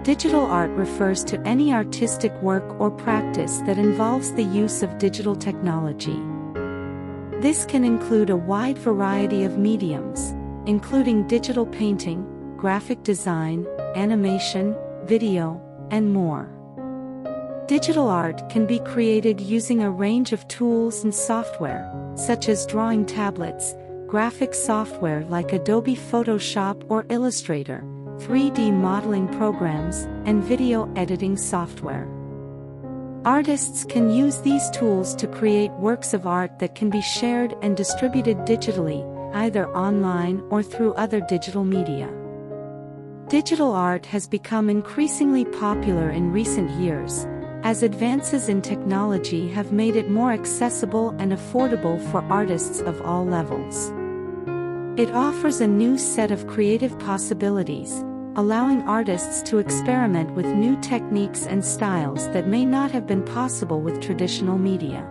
Digital art refers to any artistic work or practice that involves the use of digital technology. This can include a wide variety of mediums, including digital painting, graphic design, animation, video, and more. Digital art can be created using a range of tools and software, such as drawing tablets, graphic software like Adobe Photoshop or Illustrator, 3D modeling programs, and video editing software. Artists can use these tools to create works of art that can be shared and distributed digitally, either online or through other digital media. Digital art has become increasingly popular in recent years, as advances in technology have made it more accessible and affordable for artists of all levels. It offers a new set of creative possibilities, allowing artists to experiment with new techniques and styles that may not have been possible with traditional media.